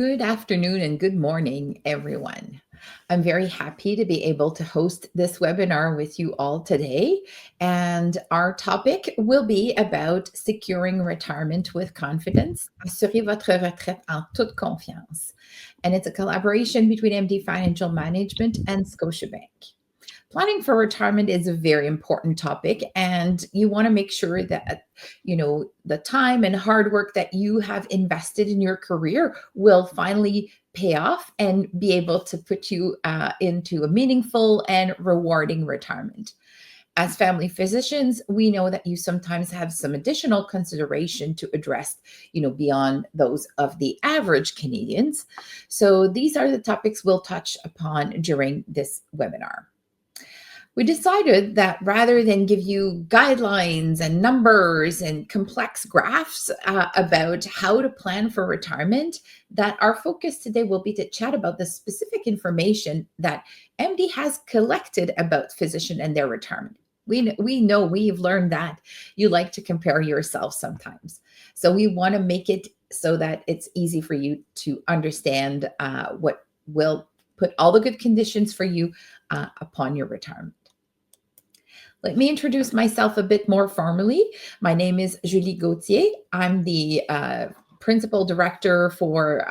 Good afternoon and good morning, everyone. I'm very happy to be able to host this webinar with you all today. And our topic will be about securing retirement with confidence. Assurez votre retraite en toute confiance. And it's a collaboration between MD Financial Management and Scotiabank. Planning for retirement is a very important topic, and you want to make sure that the time and hard work that you have invested in your career will finally pay off and be able to put you into a meaningful and rewarding retirement. As family physicians, we know that you sometimes have some additional consideration to address, beyond those of the average Canadians. So these are the topics we'll touch upon during this webinar. We decided that rather than give you guidelines and numbers and complex graphs about how to plan for retirement, that our focus today will be to chat about the specific information that MD has collected about physician and their retirement. We know we've learned that you like to compare yourself sometimes. So we want to make it so that it's easy for you to understand what will put all the good conditions for you upon your retirement. Let me introduce myself a bit more formally. My name is Julie Gauthier. I'm the Principal Director for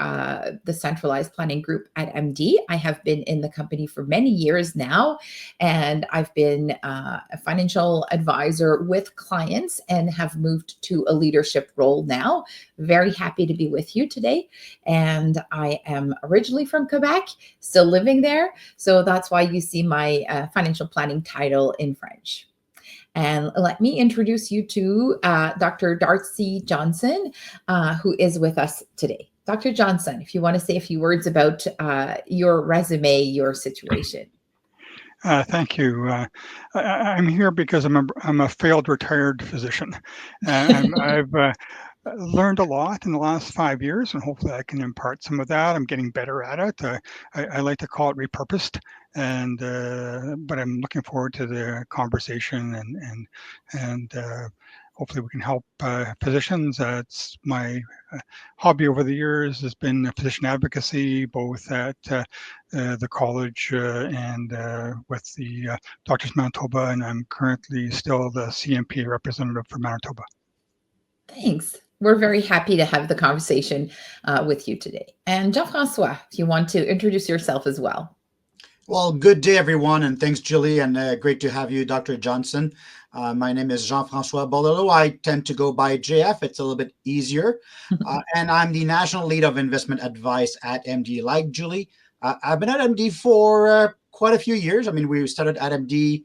the Centralized Planning Group at MD. I have been in the company for many years now, and I've been a financial advisor with clients and have moved to a leadership role now. Very happy to be with you today. And I am originally from Quebec, still living there. So that's why you see my financial planning title in French. And let me introduce you to Dr. Darcy Johnson, who is with us today. Dr. Johnson, if you want to say a few words about your resume, your situation. Thank you. I'm here because I'm a failed retired physician. I've learned a lot in the last 5 years, and hopefully I can impart some of that. I'm getting better at it. I like to call it repurposed, but I'm looking forward to the conversation and hopefully we can help physicians. It's my hobby over the years has been physician advocacy, both at the college and with the Doctors Manitoba, and I'm currently still the CMP representative for Manitoba. Thanks. We're very happy to have the conversation with you today. And Jean-François, if you want to introduce yourself as well. Well, good day, everyone, and thanks, Julie, and great to have you, Dr. Johnson. My name is Jean-François Bololo. I tend to go by JF. It's a little bit easier. And I'm the National Lead of Investment Advice at MD. Like Julie, I've been at MD for quite a few years. I mean, we started at MD,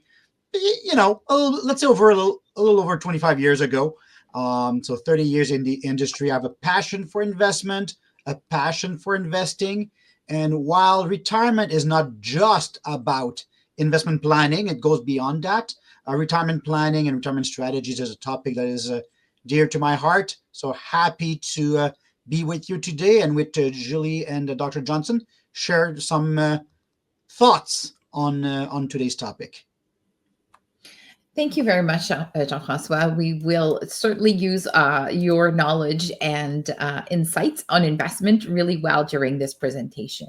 let's say a little over 25 years ago. So 30 years in the industry. I have a passion for investment, a passion for investing. And while retirement is not just about investment planning, it goes beyond that. Retirement planning and retirement strategies is a topic that is dear to my heart. So happy to be with you today and with Julie and Dr. Johnson, share some thoughts on today's topic. Thank you very much, Jean-François. We will certainly use your knowledge and insights on investment really well during this presentation.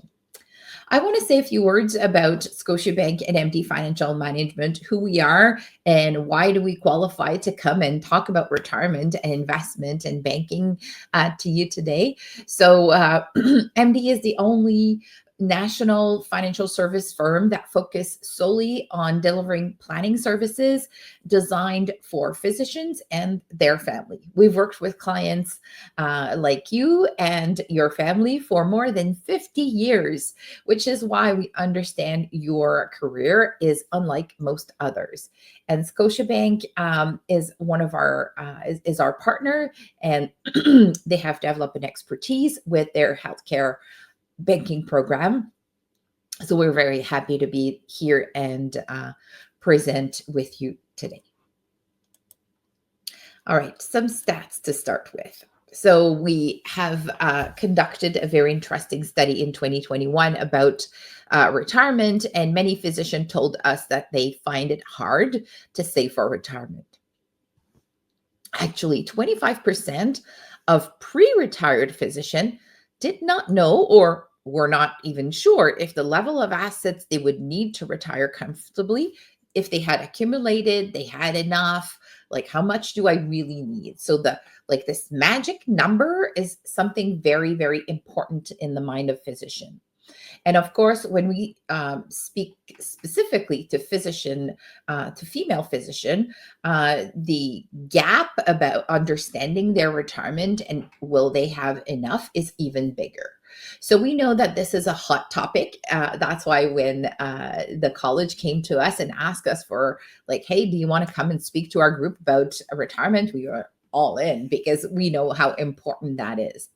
I want to say a few words about Scotiabank and MD Financial Management, who we are and why do we qualify to come and talk about retirement and investment and banking to you today. So MD is the only national financial service firm that focus solely on delivering planning services designed for physicians and their family. We've worked with clients like you and your family for more than 50 years, which is why we understand your career is unlike most others. And Scotiabank is one of our is our partner, and they have developed an expertise with their healthcare banking program. So we're very happy to be here and present with you today. All right, some stats to start with. So we have conducted a very interesting study in 2021 about retirement, and many physicians told us that they find it hard to save for retirement. Actually, 25% of pre-retired physicians did not know or were not even sure if the level of assets they would need to retire comfortably, if they had accumulated, they had enough, like how much do I really need? So the like this magic number is something very, very important in the mind of physician. And of course, when we speak specifically to physician, to female physician, the gap about understanding their retirement and will they have enough is even bigger. So we know that this is a hot topic. That's why when the college came to us and asked us for like, hey, do you want to come and speak to our group about retirement? We were all in because we know how important that is.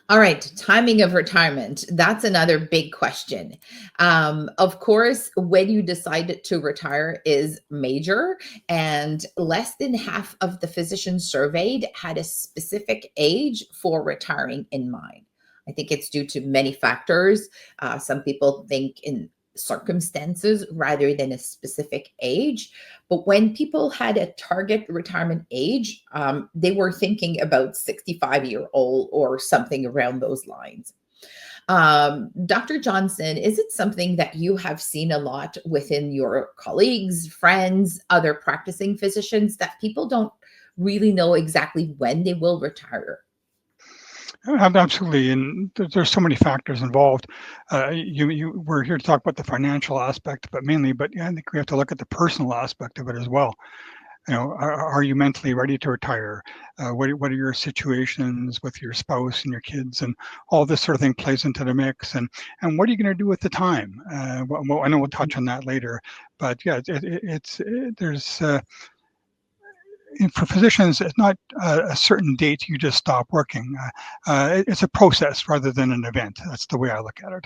All right, timing of retirement. That's another big question. Of course, when you decide to retire is major, and less than half of the physicians surveyed had a specific age for retiring in mind. I think it's due to many factors. Some people think in circumstances rather than a specific age. But when people had a target retirement age, they were thinking about 65-year-old or something around those lines. Dr. Johnson, is it something that you have seen a lot within your colleagues, friends, other practicing physicians that people don't really know exactly when they will retire? Absolutely, and there's so many factors involved. We're here to talk about the financial aspect, but mainly, but yeah, I think we have to look at the personal aspect of it as well. Are you mentally ready to retire? What are your situations with your spouse and your kids, and all this sort of thing plays into the mix. And what are you going to do with the time? Well, I know we'll touch on that later, but yeah, there's. For physicians, it's not a certain date you just stop working. It's a process rather than an event. That's the way I look at it.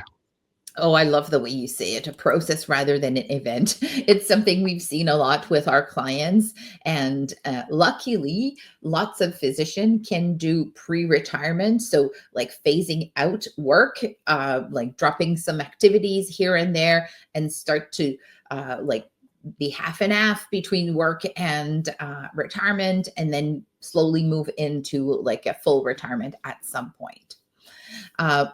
Oh, I love the way you say it, a process rather than an event. It's something we've seen a lot with our clients. And luckily, lots of physicians can do pre-retirement. So like phasing out work, like dropping some activities here and there and start to like be half and half between work and retirement, and then slowly move into like a full retirement at some point. Uh,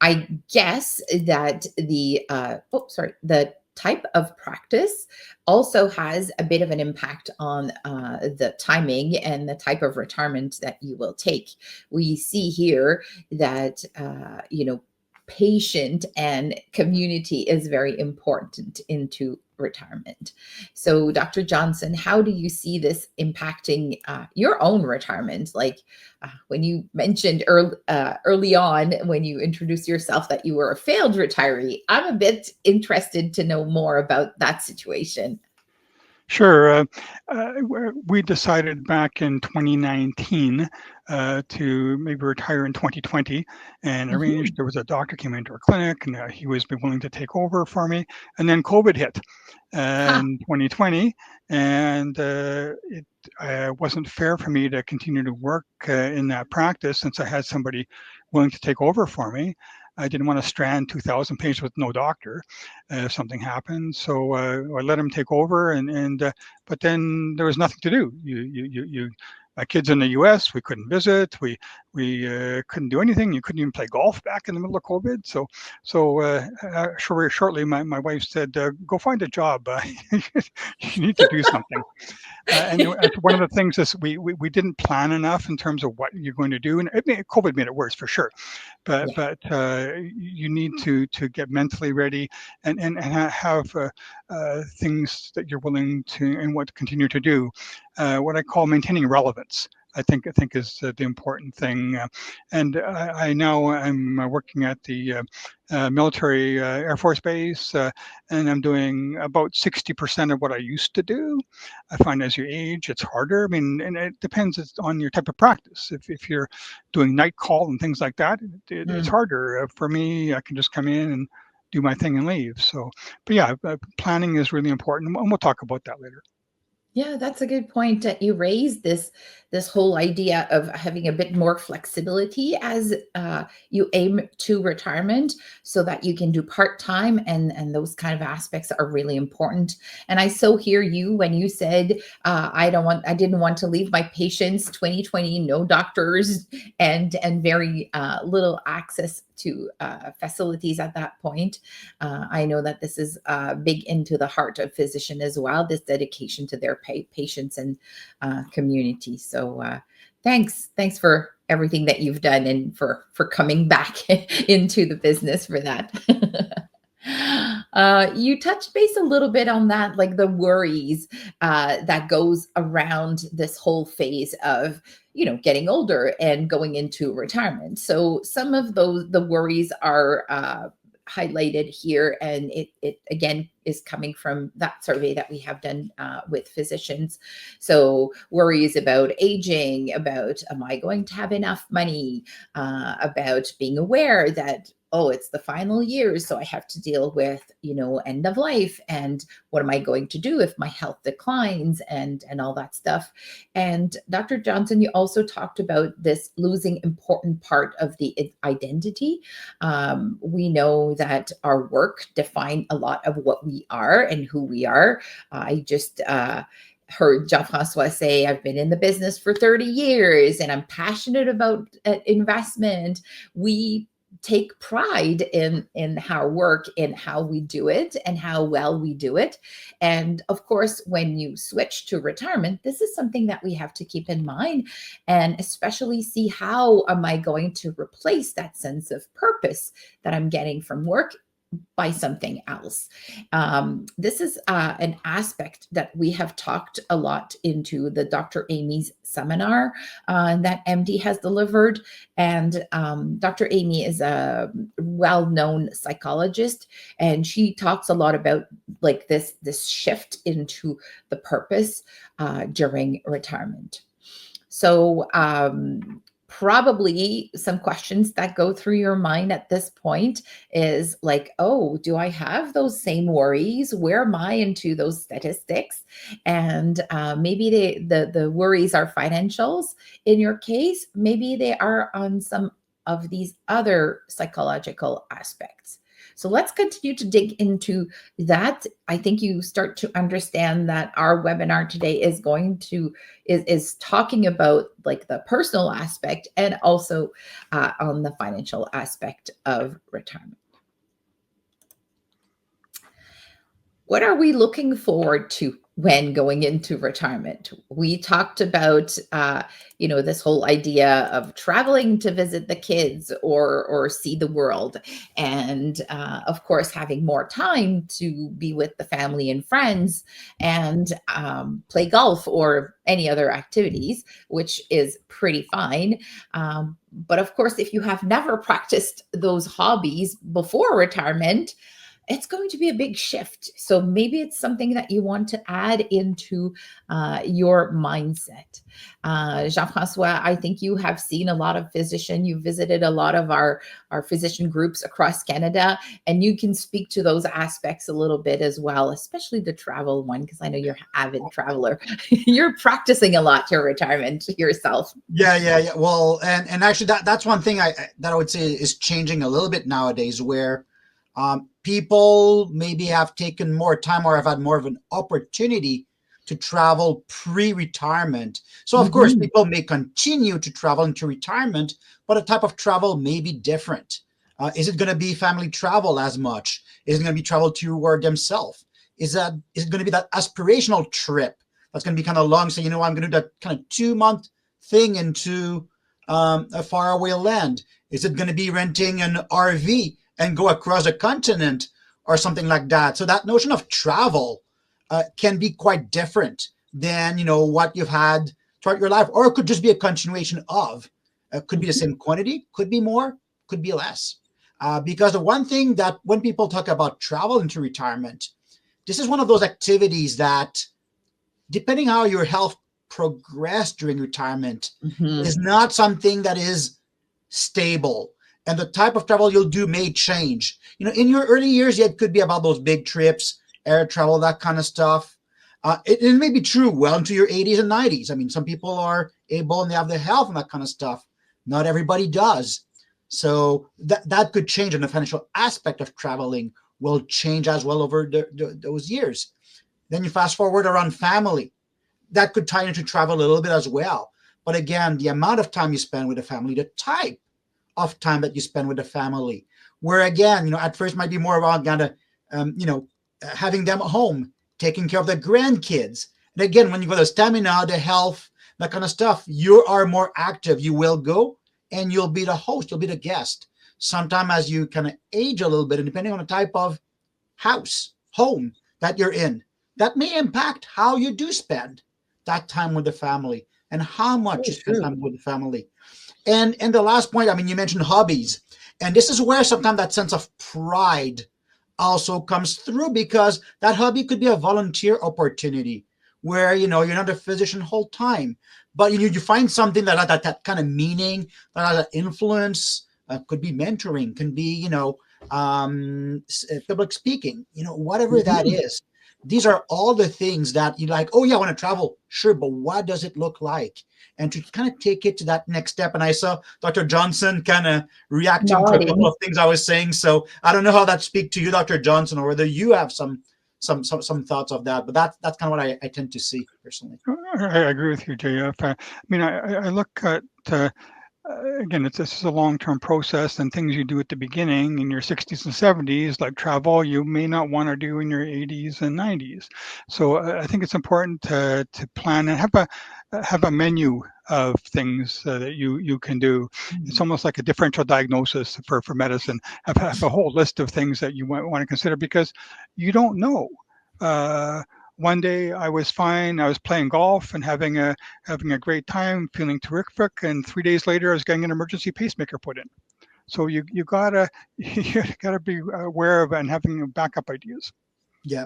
I guess that the type of practice also has a bit of an impact on the timing and the type of retirement that you will take. We see here that, patient and community is very important into retirement. So, Dr. Johnson, how do you see this impacting your own retirement? Like when you mentioned early on when you introduced yourself that you were a failed retiree, I'm a bit interested to know more about that situation. Sure. We decided back in 2019 to maybe retire in 2020 and arranged. Mhm. There was a doctor came into our clinic and he was willing to take over for me. And then COVID hit Ha. in 2020, and it wasn't fair for me to continue to work in that practice since I had somebody willing to take over for me. I didn't want to strand 2,000 patients with no doctor if something happened. So I let him take over, but then there was nothing to do. My kids in the U.S. We couldn't visit. We couldn't do anything. You couldn't even play golf back in the middle of COVID. Shortly, my wife said, "Go find a job. You need to do something." And one of the things is we didn't plan enough in terms of what you're going to do, and COVID made it worse for sure. But Yeah. you need to get mentally ready and have things that you're willing to and what to continue to do. What I call maintaining relevance. I think is the important thing. And I now I'm working at the military Air Force base, and I'm doing about 60% of what I used to do. I find as you age, it's harder. I mean, and it depends on your type of practice. If you're doing night call and things like that, it's Mm. harder. For me, I can just come in and do my thing and leave. So, but yeah, planning is really important, and we'll talk about that later. Yeah, that's a good point that you raised this whole idea of having a bit more flexibility as you aim to retirement, so that you can do part time, and those kind of aspects are really important. And I so hear you when you said I didn't want to leave my patients 2020, no doctors, and very little access to facilities at that point. I know that this is big into the heart of physician as well, this dedication to their patients and community. So thanks for everything that you've done, and for coming back into the business for that. You touched base a little bit on that, like the worries that goes around this whole phase of getting older and going into retirement. So some of the worries are highlighted here, and it again is coming from that survey that we have done with physicians. So worries about aging, about am I going to have enough money, about being aware that, oh, it's the final years, so I have to deal with end of life, and what am I going to do if my health declines, and all that stuff. And Dr. Johnson, you also talked about this losing important part of the identity. We know that our work define a lot of what we are and who we are. I just heard Jean-Francois say, I've been in the business for 30 years and I'm passionate about investment. We take pride in our work, in how we do it and how well we do it. And of course, when you switch to retirement, this is something that we have to keep in mind, and especially see how am I going to replace that sense of purpose that I'm getting from work by something else. This is an aspect that we have talked a lot into the Dr. Amy's seminar that MD has delivered. And Dr. Amy is a well-known psychologist, and she talks a lot about like this shift into the purpose during retirement. So probably some questions that go through your mind at this point is like, oh, do I have those same worries? Where am I into those statistics? And maybe the worries are financials in your case. Maybe they are on some of these other psychological aspects. So let's continue to dig into that. I think you start to understand that our webinar today is going to is talking about like the personal aspect, and also on the financial aspect of retirement. What are we looking forward to when going into retirement? We talked about, this whole idea of traveling to visit the kids or see the world. And of course, having more time to be with the family and friends, and play golf or any other activities, which is pretty fine. But of course, if you have never practiced those hobbies before retirement, it's going to be a big shift. So maybe it's something that you want to add into your mindset. Jean-Francois, I think you have seen a lot of you visited a lot of our physician groups across Canada, and you can speak to those aspects a little bit as well, especially the travel one, because I know you're an avid traveler. You're practicing a lot your retirement yourself. Yeah. Well, and actually that's one thing that I would say is changing a little bit nowadays, where people maybe have taken more time or have had more of an opportunity to travel pre-retirement. So of course, people may continue to travel into retirement, but a type of travel may be different. Is it going to be family travel as much? Is it going to be travel to work themselves? Is it going to be that aspirational trip that's going to be kind of long? So, I'm going to do that kind of 2-month thing into a faraway land. Is it going to be renting an RV and go across the continent or something like that? So that notion of travel can be quite different than what you've had throughout your life, or it could just be a continuation of. Could be the same quantity, could be more, could be less. Because the one thing that when people talk about travel into retirement, this is one of those activities that, depending how your health progressed during retirement, is not something that is stable. And the type of travel you'll do may change. In your early years, yeah, it could be about those big trips, air travel, that kind of stuff. It may be true well into your 80s and 90s. I mean, some people are able and they have the health and that kind of stuff. Not everybody does. So that could change, and the financial aspect of traveling will change as well over those years. Then you fast forward around family. That could tie into travel a little bit as well. But again, the amount of time you spend with the family, the type of time that you spend with the family, where again, at first might be more about kind of, having them at home, taking care of the grandkids. And again, when you go to stamina, the health, that kind of stuff, you are more active. You will go and you'll be the host, you'll be the guest. Sometime as you kind of age a little bit, and depending on the type of home that you're in, that may impact how you do spend that time with the family and how much you spend time with the family. And the last point, I mean, you mentioned hobbies. And this is where sometimes that sense of pride also comes through, because that hobby could be a volunteer opportunity where, you're not a physician whole time, but you find something that kind of meaning, that has an influence, could be mentoring, can be, public speaking, whatever that is. These are all the things that you like, oh yeah, I want to travel. Sure, but what does it look like? And to kind of take it to that next step. And I saw Dr. Johnson kind of reacting to a couple of things I was saying. So I don't know how that speaks to you, Dr. Johnson, or whether you have some thoughts of that. But that's kind of what I tend to see personally. I agree with you, JF. I mean, I look at again, this is a long-term process, and things you do at the beginning in your 60s and 70s, like travel, you may not want to do in your 80s and 90s. So I think it's important to plan and have a menu of things that you can do. It's almost like a differential diagnosis for medicine. Have a whole list of things that you want to consider, because you don't know. One day I was fine. I was playing golf and having a great time, feeling terrific. And 3 days later, I was getting an emergency pacemaker put in. So you gotta be aware of and having backup ideas. Yeah,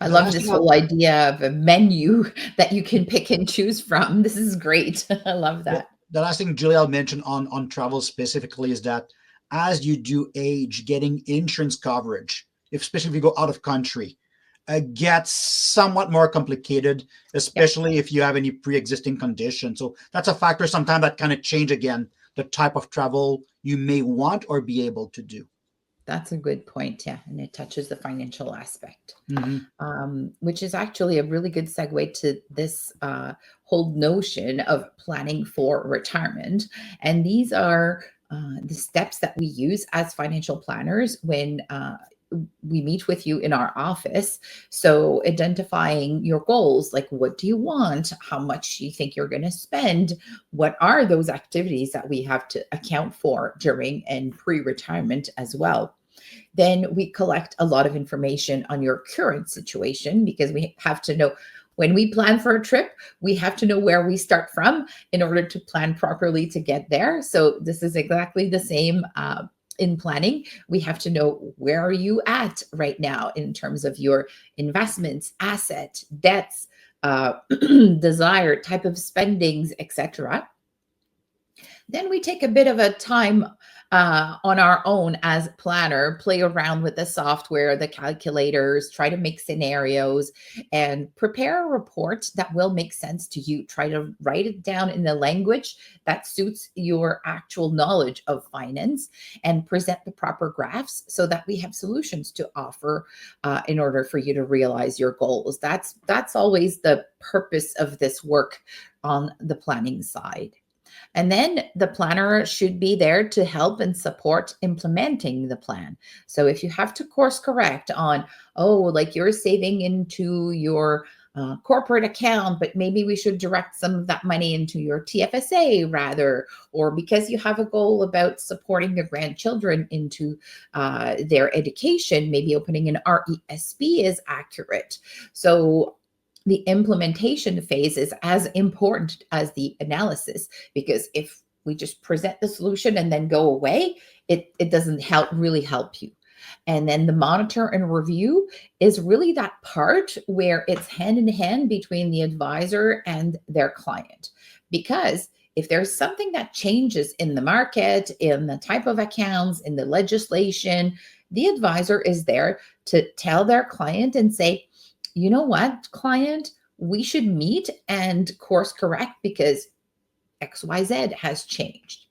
I love this whole idea of a menu that you can pick and choose from. This is great. I love that. The last thing Julie, I'll mention on travel specifically is that as you do age, getting insurance coverage, especially if you go out of country, gets somewhat more complicated, especially if you have any pre-existing condition. So that's a factor sometimes that kind of change again the type of travel you may want or be able to do. That's a good point. Yeah. And it touches the financial aspect, which is actually a really good segue to this whole notion of planning for retirement. And these are the steps that we use as financial planners when we meet with you in our office. So identifying your goals, like what do you want? How much do you think you're going to spend? What are those activities that we have to account for during and pre-retirement as well? Then we collect a lot of information on your current situation, because we have to know when we plan for a trip, we have to know where we start from in order to plan properly to get there. So this is exactly the same in planning. We have to know, where are you at right now in terms of your investments, asset, debts, desired type of spendings, etc. Then we take a bit of a time on our own as planner, play around with the software, the calculators, try to make scenarios, and prepare a report that will make sense to you. Try to write it down in the language that suits your actual knowledge of finance, and present the proper graphs so that we have solutions to offer in order for you to realize your goals. That's always the purpose of this work on the planning side. And then the planner should be there to help and support implementing the plan. So if you have to course correct on, like you're saving into your corporate account, but maybe we should direct some of that money into your TFSA rather, or because you have a goal about supporting your grandchildren into their education, maybe opening an RESP is accurate. So the implementation phase is as important as the analysis, because if we just present the solution and then go away, it doesn't really help you. And then the monitor and review is really that part where it's hand in hand between the advisor and their client. Because if there's something that changes in the market, in the type of accounts, in the legislation, the advisor is there to tell their client and say, you know what, client, we should meet and course correct because XYZ has changed.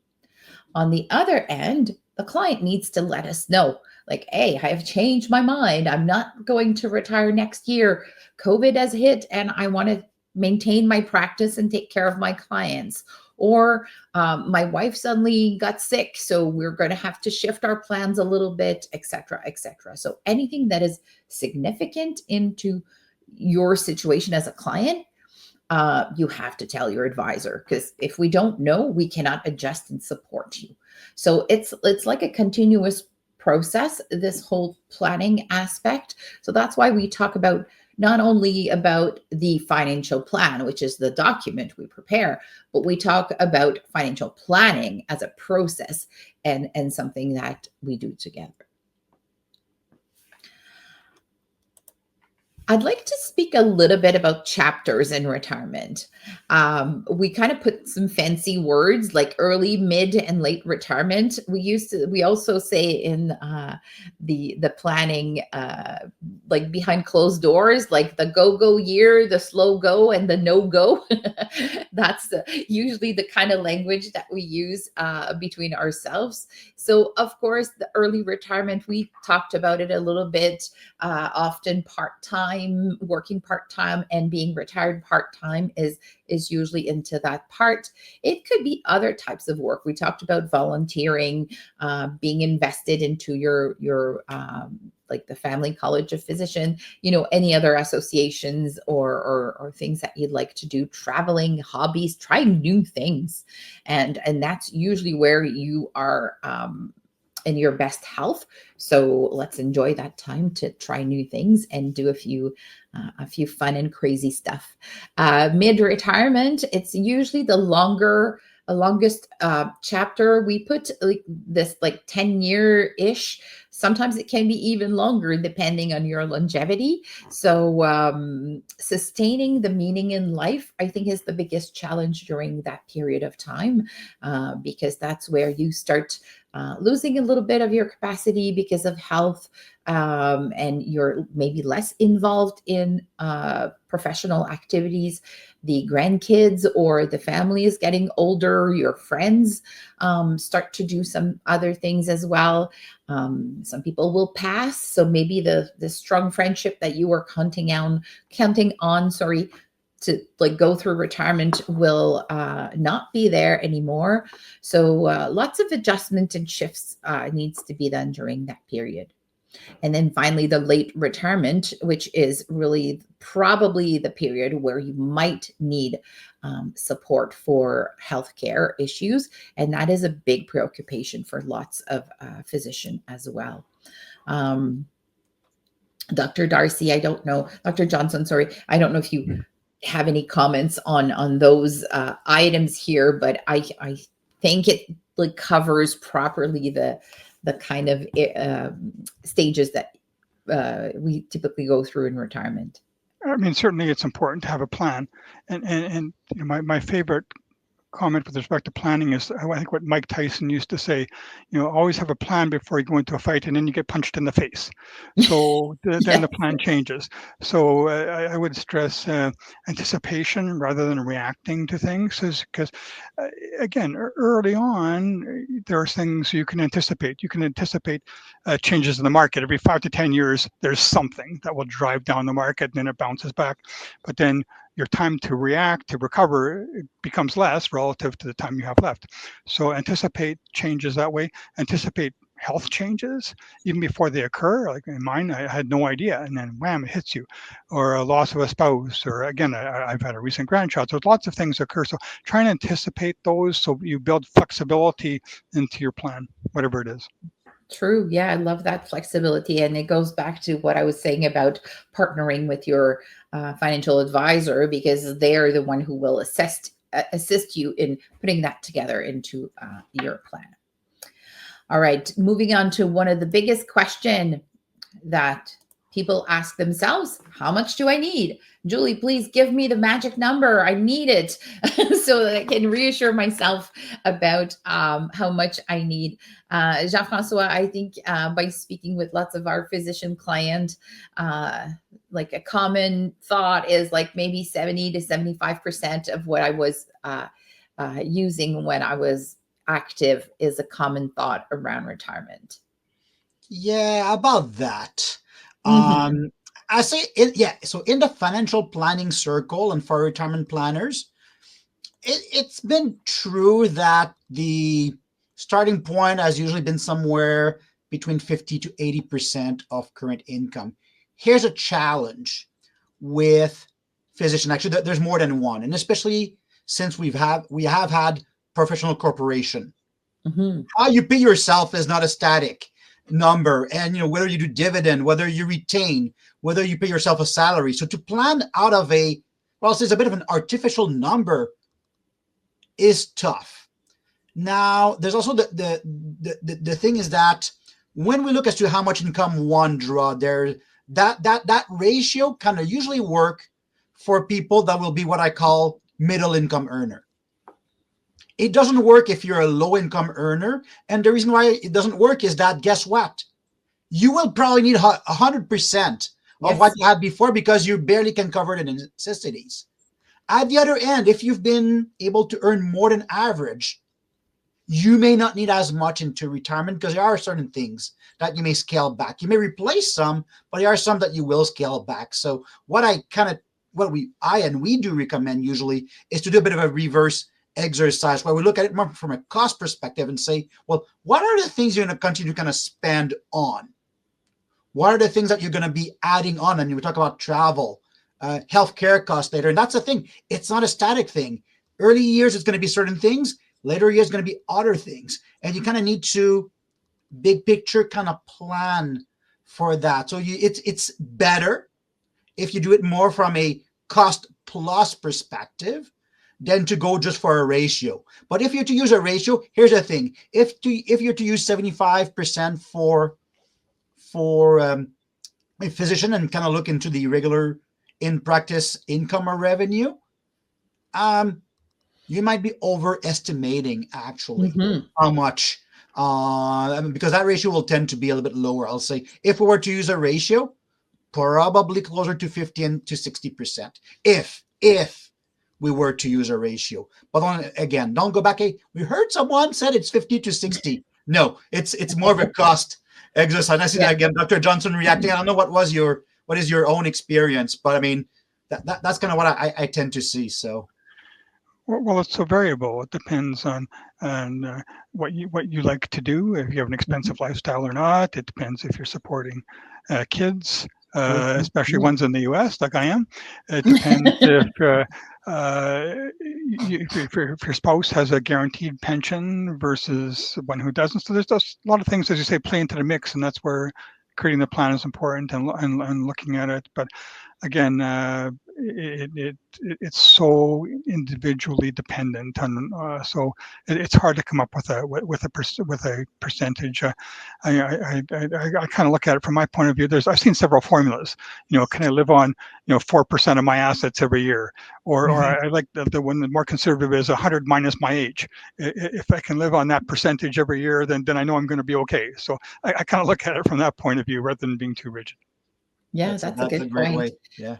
On the other end, the client needs to let us know, like, hey, I have changed my mind. I'm not going to retire next year. COVID has hit and I want to maintain my practice and take care of my clients. Or my wife suddenly got sick, so we're going to have to shift our plans a little bit, et cetera, et cetera. So anything that is significant into your situation as a client, you have to tell your advisor, because if we don't know, we cannot adjust and support you. So it's like a continuous process, this whole planning aspect. So that's why we talk about not only about the financial plan, which is the document we prepare, but we talk about financial planning as a process and something that we do together. I'd like to speak a little bit about chapters in retirement. We kind of put some fancy words like early, mid, and late retirement. We also say in the planning, like behind closed doors, like the go year, the slow go, and the no go. That's usually the kind of language that we use between ourselves. So, of course, the early retirement, we talked about it a little bit. Often part-time, working part-time, and being retired part-time is usually into that part. It could be other types of work. We talked about volunteering, being invested into your like the Family College of Physician, any other associations or things that you'd like to do, traveling, hobbies, trying new things. And that's usually where you are in your best health. So let's enjoy that time to try new things and do a few fun and crazy stuff. Mid-retirement, it's usually the longest chapter. We put like this 10-year-ish. Sometimes it can be even longer depending on your longevity. So sustaining the meaning in life, I think, is the biggest challenge during that period of time, because that's where you start losing a little bit of your capacity because of health, and you're maybe less involved in professional activities. The grandkids or the family is getting older. Your friends start to do some other things as well. Some people will pass, so maybe the strong friendship that you were counting on, to go through retirement will not be there anymore. So lots of adjustment and shifts needs to be done during that period. And then finally, the late retirement, which is really probably the period where you might need support for healthcare issues. And that is a big preoccupation for lots of physicians as well. Dr. Darcy, Dr. Johnson, sorry, I don't know if you have any comments on those items here, but I think it covers properly the kind of stages that we typically go through in retirement. I mean, certainly it's important to have a plan, and my favorite comment with respect to planning is, I think, what Mike Tyson used to say, always have a plan before you go into a fight, and then you get punched in the face. So then the plan changes. So I would stress anticipation rather than reacting to things, because again, early on, there are things you can anticipate. You can anticipate changes in the market. Every 5 to 10 years, there's something that will drive down the market, and then it bounces back. But then your time to react, to recover, becomes less relative to the time you have left. So anticipate changes that way. Anticipate health changes even before they occur. Like in mine, I had no idea, and then wham, it hits you. Or a loss of a spouse, or again, I've had a recent grandchild. So lots of things occur. So try and anticipate those so you build flexibility into your plan, whatever it is. True. Yeah, I love that flexibility. And it goes back to what I was saying about partnering with your financial advisor, because they're the one who will assist you in putting that together into your plan. All right, moving on to one of the biggest question that people ask themselves, how much do I need? Julie, please give me the magic number. I need it so that I can reassure myself about how much I need. Jean-Francois, I think by speaking with lots of our physician clients, like a common thought is like maybe 70 to 75% of what I was using when I was active is a common thought around retirement. Yeah, about that. Mm-hmm. I say it, yeah. So in the financial planning circle and for retirement planners, it's been true that the starting point has usually been somewhere between 50 to 80% of current income. Here's a challenge with physician. Actually, there's more than one, and especially since we have had professional corporation. Mm-hmm. How you pay yourself is not a static number, and whether you do dividend, whether you retain, whether you pay yourself a salary. So to plan out of it's a bit of an artificial number is tough. Now, there's also the thing is that when we look as to how much income one draw, there that ratio kind of usually work for people that will be what I call middle income earner. It doesn't work if you're a low income earner, and the reason why it doesn't work is that guess what? You will probably need 100% of what Yes. you had before because you barely can cover the necessities. At the other end, if you've been able to earn more than average, you may not need as much into retirement because there are certain things that you may scale back. You may replace some, but there are some that you will scale back. So what we do recommend usually is to do a bit of a reverse exercise where we look at it more from a cost perspective and say, well, what are the things you're going to continue to kind of spend on? What are the things that you're going to be adding on? And we talk about travel, healthcare costs later. And that's the thing. It's not a static thing. Early years, it's going to be certain things. Later years, going to be other things. And you kind of need to big picture kind of plan for that. So it's better if you do it more from a cost plus perspective than to go just for a ratio. But if you're to use a ratio, here's the thing. If you're to use 75% for a physician and kind of look into the regular in practice income or revenue, you might be overestimating actually Mm-hmm. how much, because that ratio will tend to be a little bit lower. I'll say if we were to use a ratio, probably closer to 50 to 60%. If we were to use a ratio, but again, don't go back. Hey, we heard someone said it's 50 to 60. No, it's more of a cost exercise. I see Yeah. that again. Dr. Johnson reacting. I don't know what is your own experience, but I mean that's kind of what I tend to see. So. Well, it's so variable. It depends on what you like to do. If you have an expensive lifestyle or not. It depends if you're supporting kids, especially ones in the U.S. like I am. It depends if your spouse has a guaranteed pension versus one who doesn't. So there's just a lot of things, as you say, play into the mix, and that's where creating the plan is important and looking at it. But again, it's so individually dependent on, so it's hard to come up with a percentage. I kind of look at it from my point of view. I've seen several formulas. Can I live on 4% of my assets every year, or I like the one the more conservative is 100 minus my age. If I can live on that percentage every year, then I know I'm going to be okay. So I kind of look at it from that point of view rather than being too rigid. Yeah, that's a That's a good great point. way. Yeah.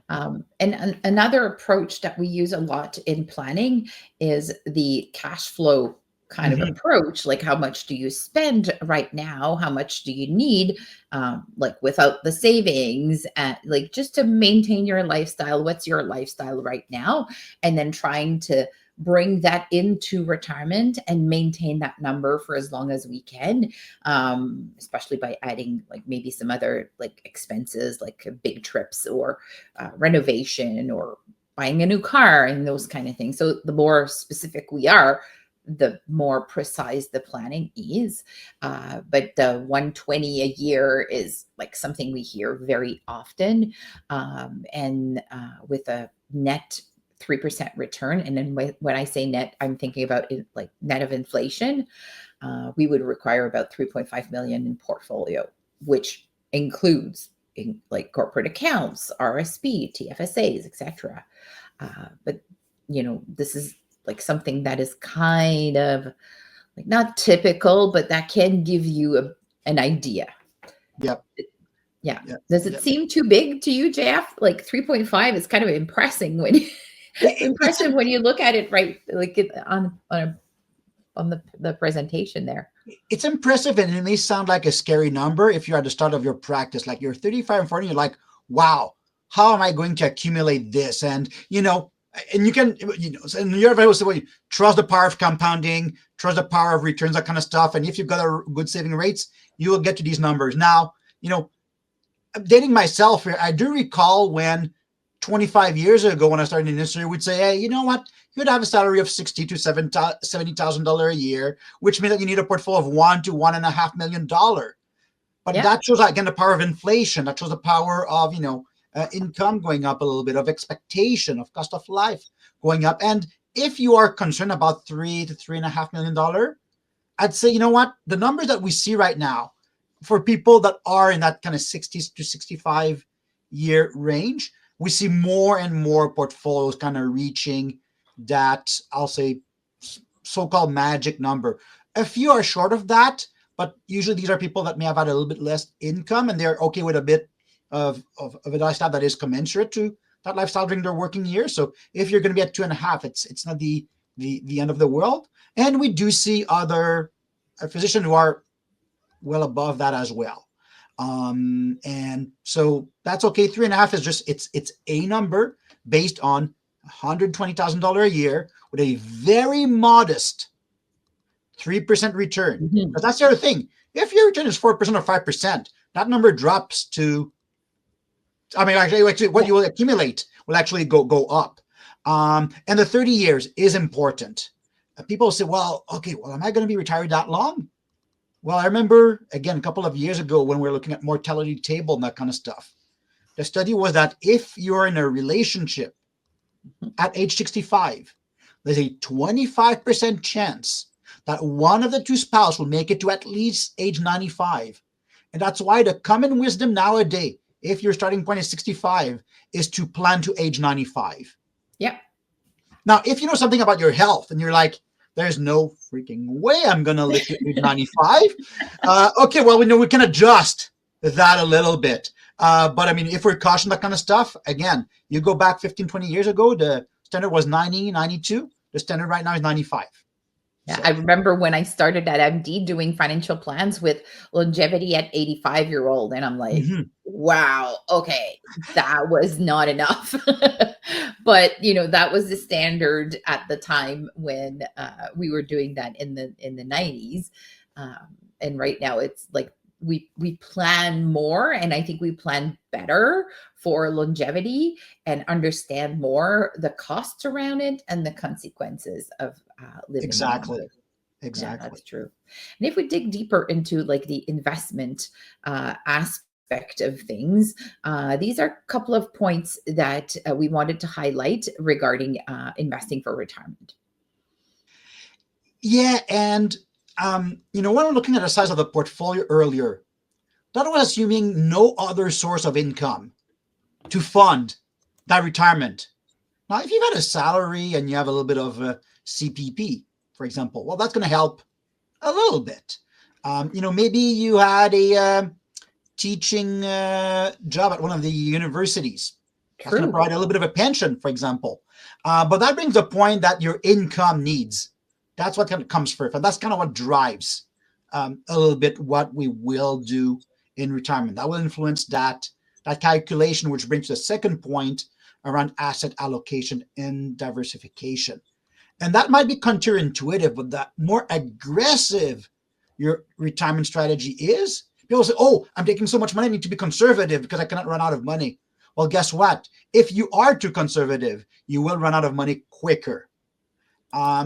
And another approach that we use a lot in planning is the cash flow kind of approach. Like, how much do you spend right now? How much do you need, like without the savings, like just to maintain your lifestyle? What's your lifestyle right now? And then trying to bring that into retirement and maintain that number for as long as we can, especially by adding like maybe some other like expenses like big trips or renovation or buying a new car and those kind of things. So the more specific we are, the more precise the planning is. But the 120 a year is like something we hear very often. And with a net 3% return. And then when I say net, I'm thinking about it like net of inflation. We would require about 3.5 million in portfolio, which includes like corporate accounts, RSP, TFSAs, etc. But this is like something that is kind of like not typical, but that can give you an idea. Yep. Yeah. Yep. Does it Yep. seem too big to you, Jeff? Like 3.5 is kind of impressing when impressive when you look at it, right? Like on the presentation there. It's impressive, and it may sound like a scary number if you're at the start of your practice, like you're 35 and 40, you're like, wow, how am I going to accumulate this? And and you can, and your advice was, well, trust the power of compounding, trust the power of returns, that kind of stuff. And if you've got a good saving rates, you will get to these numbers. Now, dating myself here, I do recall when 25 years ago, when I started in the industry, we'd say, hey, you know what? You'd have a salary of $60,000 to $70,000 a year, which means that you need a portfolio of $1 to $1.5 million. But that shows, again, the power of inflation. That shows the power of, income going up a little bit, of expectation, of cost of life going up. And if you are concerned about $3 to $3.5 million, I'd say, you know what? The numbers that we see right now for people that are in that kind of 60 to 65 year range, we see more and more portfolios kind of reaching that, I'll say, so-called magic number. A few are short of that, but usually these are people that may have had a little bit less income, and they're okay with a bit of a lifestyle that is commensurate to that lifestyle during their working years. So if you're going to be at 2.5, it's not the end of the world. And we do see other physicians who are well above that as well. And so that's okay. 3.5 is just, it's a number based on $120,000 a year with a very modest 3% return. Because that's the other thing. If your return is 4% or 5%, that number drops to, actually what you will accumulate will actually go up. And the 30 years is important. People say, well, okay, am I going to be retired that long? Well, I remember, again, a couple of years ago when we were looking at mortality table and that kind of stuff. The study was that if you're in a relationship at age 65, there's a 25% chance that one of the two spouses will make it to at least age 95. And that's why the common wisdom nowadays, if your starting point is 65, is to plan to age 95. Yep. Now, if you know something about your health and you're like, there's no freaking way I'm going to live to age 95. Okay, well, we know we can adjust that a little bit. But I mean, if we're cautioning that kind of stuff, again, you go back 15, 20 years ago, the standard was 90, 92. The standard right now is 95. Yeah, so I remember when I started at MD doing financial plans with longevity at 85-year-old, and I'm like, wow, okay, that was not enough. But that was the standard at the time when we were doing that in the 90s. And right now it's like we plan more, and I think we plan better for longevity and understand more the costs around it and the consequences of living. Exactly. Yeah, that's true. And if we dig deeper into like the investment aspect of things, these are a couple of points that we wanted to highlight regarding investing for retirement. Yeah, and when we're looking at the size of the portfolio earlier, that was assuming no other source of income to fund that retirement. Now, if you've had a salary and you have a little bit of CPP, for example, well, that's going to help a little bit. Maybe you had a teaching job at one of the universities. That's going to provide a little bit of a pension, for example. But that brings the point that your income needs. That's what kind of comes first. And that's kind of what drives a little bit what we will do in retirement. That will influence that calculation, which brings the second point around asset allocation and diversification. And that might be counterintuitive, but the more aggressive your retirement strategy is, people say, oh, I'm taking so much money, I need to be conservative because I cannot run out of money. Well, guess what? If you are too conservative, you will run out of money quicker.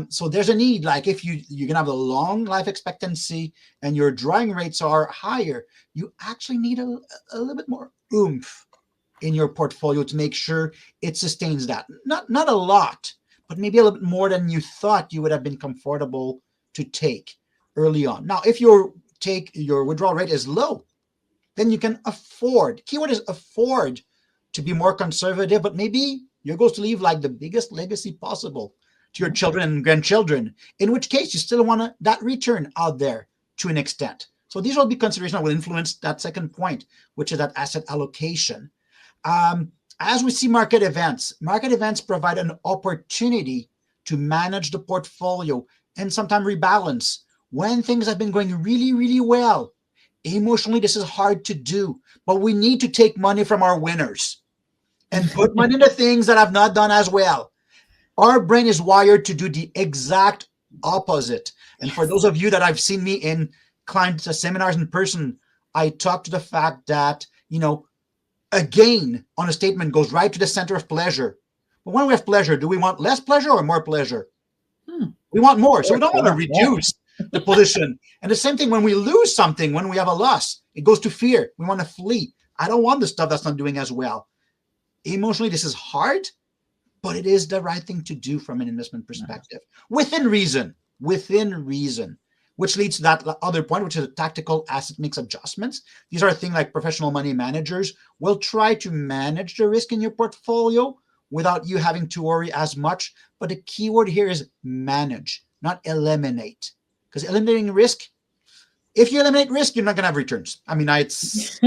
So there's a need, like if you're going to have a long life expectancy and your drawing rates are higher, you actually need a little bit more oomph in your portfolio to make sure it sustains that. Not a lot, but maybe a little bit more than you thought you would have been comfortable to take early on. Now, if your withdrawal rate is low, then you can afford, keyword is afford, to be more conservative, but maybe your goal is to leave like the biggest legacy possible to your children and grandchildren, in which case you still want that return out there to an extent. So these will be considerations that will influence that second point, which is that asset allocation. As we see market events provide an opportunity to manage the portfolio and sometimes rebalance. When things have been going really, really well, emotionally, this is hard to do, but we need to take money from our winners and put money into things that have not done as well. Our brain is wired to do the exact opposite. And for those of you that have seen me in client seminars in person, I talk to the fact that, a gain on a statement goes right to the center of pleasure. But when we have pleasure, do we want less pleasure or more pleasure? We want more. So we don't want to reduce the position. And the same thing when we lose something, when we have a loss, it goes to fear. We want to flee. I don't want the stuff that's not doing as well. Emotionally, this is hard, but it is the right thing to do from an investment perspective. Within reason, which leads to that other point, which is tactical asset mix adjustments. These are things like professional money managers will try to manage the risk in your portfolio without you having to worry as much. But the key word here is manage, not eliminate. Because eliminating risk, if you eliminate risk, you're not going to have returns. I mean, it's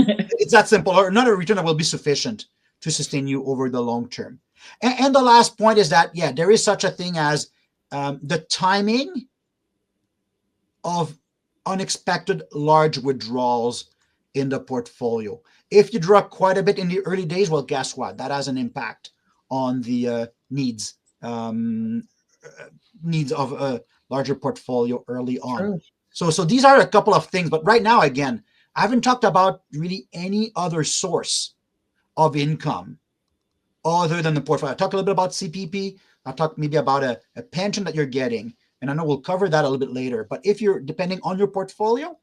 that simple, or not a return that will be sufficient to sustain you over the long term. And the last point is that, there is such a thing as the timing of unexpected large withdrawals in the portfolio. If you draw quite a bit in the early days, well, guess what? That has an impact on the needs of a larger portfolio early on. True. So these are a couple of things. But right now, again, I haven't talked about really any other source of income other than the portfolio. I talked a little bit about CPP. I talked maybe about a pension that you're getting. And I know we'll cover that a little bit later. But if you're depending on your portfolio,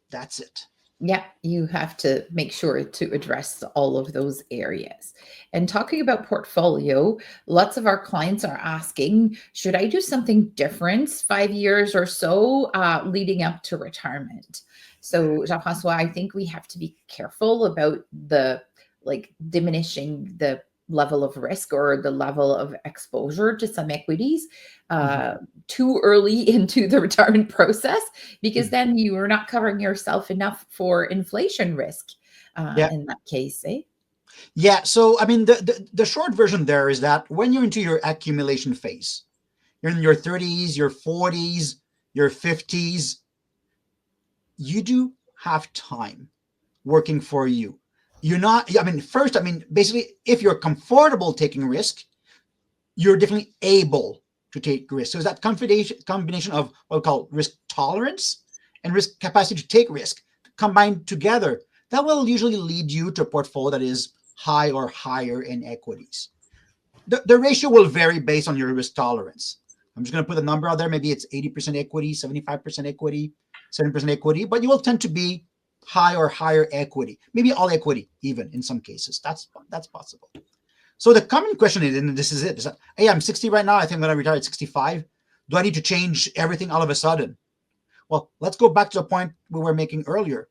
that's it. Yeah, you have to make sure to address all of those areas. And talking about portfolio, lots of our clients are asking, should I do something different 5 years or so leading up to retirement? So, Jean-Francois, I think we have to be careful about diminishing the level of risk or the level of exposure to some equities too early into the retirement process, because then you are not covering yourself enough for inflation risk in that case, eh? Yeah. So, I mean, the short version there is that when you're into your accumulation phase, you're in your 30s, your 40s, your 50s, you do have time working for you. You're not, basically, if you're comfortable taking risk, you're definitely able to take risk. So it's that combination of what we call risk tolerance and risk capacity to take risk combined together. That will usually lead you to a portfolio that is high or higher in equities. The ratio will vary based on your risk tolerance. I'm just going to put a number out there. Maybe it's 80% equity, 75% equity, 70% equity, but you will tend to be high or higher equity, maybe all equity, even in some cases. That's possible. So the common question is, and this is it, is that, hey, I'm 60 right now. I think I'm going to retire at 65. Do I need to change everything all of a sudden? Well, let's go back to the point we were making earlier.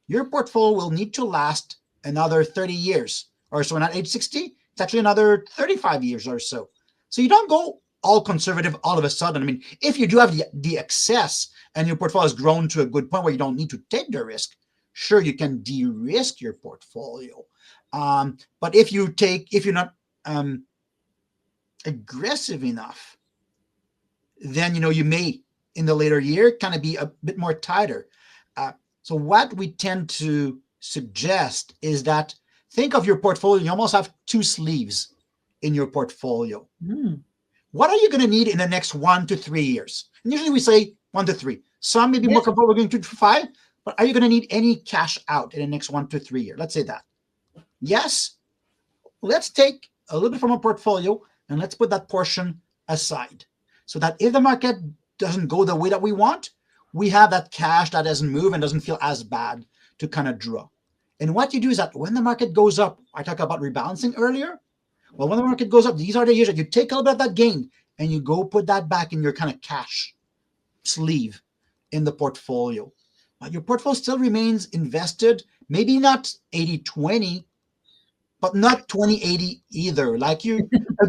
Your portfolio will need to last another 30 years or so. And at age 60, it's actually another 35 years or so. So you don't go all conservative all of a sudden. I mean, if you do have the excess and your portfolio has grown to a good point where you don't need to take the risk, sure, you can de-risk your portfolio. But if you're not aggressive enough, then you may in the later year kind of be a bit more tighter. So what we tend to suggest is that think of your portfolio. You almost have two sleeves in your portfolio. What are you going to need in the next 1 to 3 years? And usually we say 1 to 3. Some may be more comfortable going 2 to 5. But are you going to need any cash out in the next 1 to 3 years? Let's say that. Yes. Let's take a little bit from our portfolio and let's put that portion aside so that if the market doesn't go the way that we want, we have that cash that doesn't move and doesn't feel as bad to kind of draw. And what you do is that when the market goes up, I talked about rebalancing earlier. Well, when the market goes up, these are the years that you take a little bit of that gain and you go put that back in your kind of cash sleeve in the portfolio. but your portfolio still remains invested, maybe not 80-20, but not 20-80 either. Like a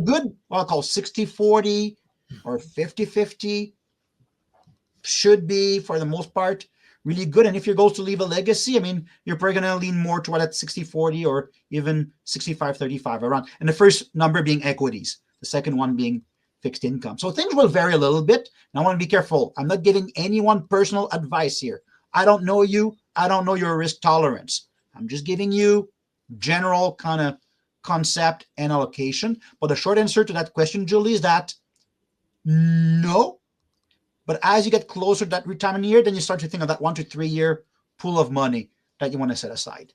good, what I'll call 60-40 or 50-50 should be, for the most part, really good. And if your goal is to leave a legacy, I mean, you're probably going to lean more toward that 60-40 or even 65-35 around. And the first number being equities, the second one being fixed income. So things will vary a little bit. And I want to be careful. I'm not giving anyone personal advice here. I don't know you. I don't know your risk tolerance. I'm just giving you general kind of concept and allocation. But the short answer to that question, Julie, is that no. But as you get closer to that retirement year, then you start to think of that 1 to 3 year pool of money that you want to set aside.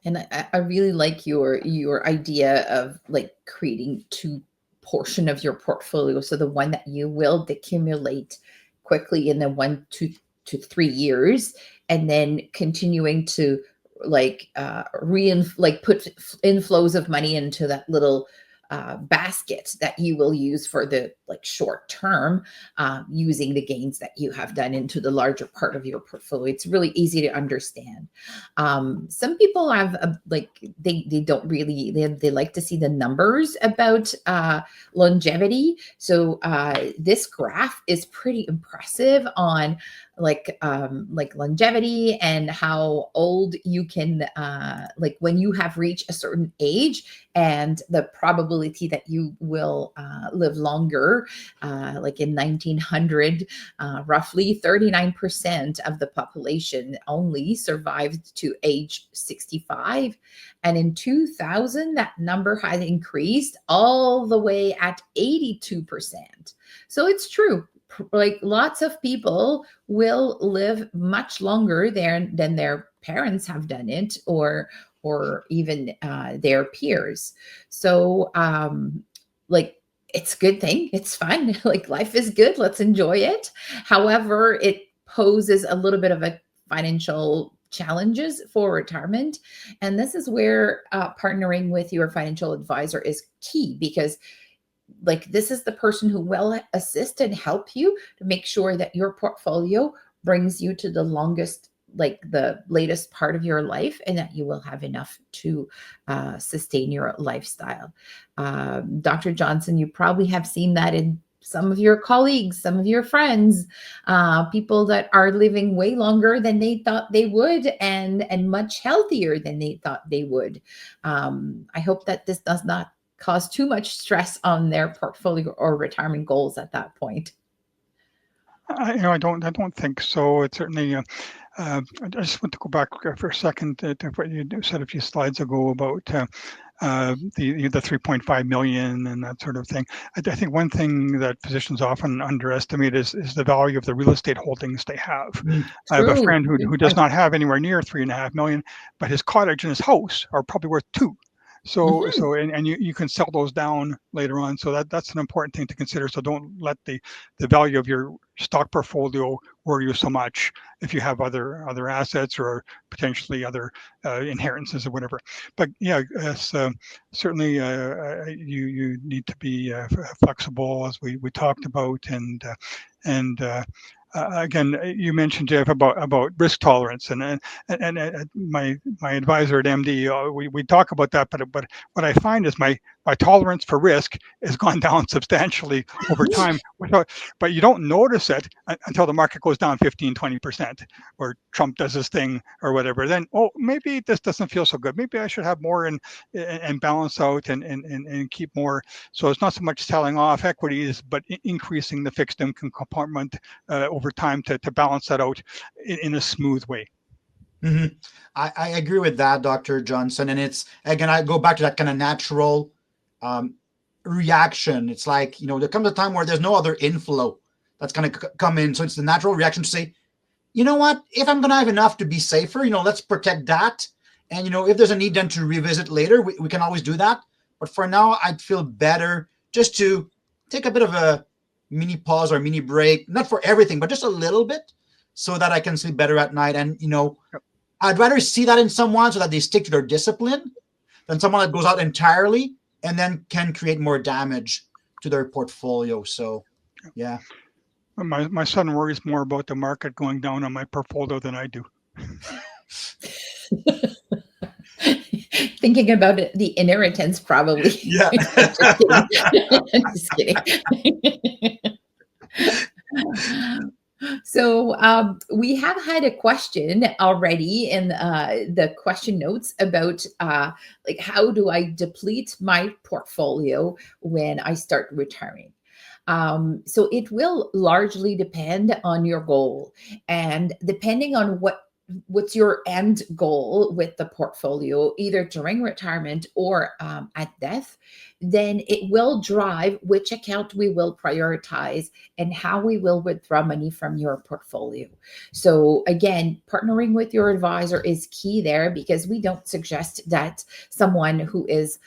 And I really like your idea of like creating two portion of your portfolio. So the one that you will accumulate quickly in the 1 to 3 years, and then continuing to like put inflows of money into that little basket that you will use for the like short term, using the gains that you have done into the larger part of your portfolio. It's really easy to understand. Some people have they don't really they like to see the numbers about longevity. So this graph is pretty impressive on like longevity and how old you can like when you have reached a certain age, and the probability that you will live longer. Like in 1900, roughly 39% of the population only survived to age 65. And in 2000, that number has increased all the way at 82%. So it's true. Like lots of people will live much longer than their parents have done it, or even their peers. So like it's a good thing. It's fun. Like life is good. Let's enjoy it. However, it poses a little bit of a financial challenges for retirement. And this is where partnering with your financial advisor is key, because like this is the person who will assist and help you to make sure that your portfolio brings you to the longest, like the latest part of your life, and that you will have enough to sustain your lifestyle. Dr. Johnson, you probably have seen that in some of your colleagues, some of your friends, people that are living way longer than they thought they would, and much healthier than they thought they would. I hope that this does not cause too much stress on their portfolio or retirement goals at that point. I don't think so. It's certainly. I just want to go back for a second to what you said a few slides ago about the 3.5 million and that sort of thing. I think one thing that physicians often underestimate is the value of the real estate holdings they have. I have a friend who does not have anywhere near 3.5 million, but his cottage and his house are probably worth 2. So you can sell those down later on. So that's an important thing to consider. So don't let the value of your stock portfolio worry you so much if you have other assets or potentially other inheritances or whatever. But yeah, certainly you need to be flexible, as we talked about, and again, you mentioned, Jeff, about risk tolerance, and my advisor at MD, we talk about that, but what I find is my tolerance for risk has gone down substantially over time, but you don't notice it until the market goes down 15-20%, or Trump does his thing or whatever. Then, maybe this doesn't feel so good. Maybe I should have more and balance out and keep more. So it's not so much selling off equities, but increasing the fixed income compartment over time to balance that out in a smooth way. Mm-hmm. I agree with that, Dr. Johnson. And it's, again, I go back to that kind of natural reaction. It's like, there comes a time where there's no other inflow that's going to come in. So it's the natural reaction to say, you know what, if I'm going to have enough to be safer, let's protect that. And, if there's a need then to revisit later, we can always do that. But for now, I'd feel better just to take a bit of a mini pause or mini break, not for everything, but just a little bit, so that I can sleep better at night. And, I'd rather see that in someone so that they stick to their discipline than someone that goes out entirely and then can create more damage to their portfolio. So, yeah. My son worries more about the market going down on my portfolio than I do. Thinking about it, the inheritance, probably. Yeah. I'm just kidding. I'm just kidding. So we have had a question already in the question notes about like, how do I deplete my portfolio when I start retiring? So it will largely depend on your goal, and depending on what's your end goal with the portfolio, either during retirement or at death, then it will drive which account we will prioritize and how we will withdraw money from your portfolio. So again, partnering with your advisor is key there, because we don't suggest that someone who is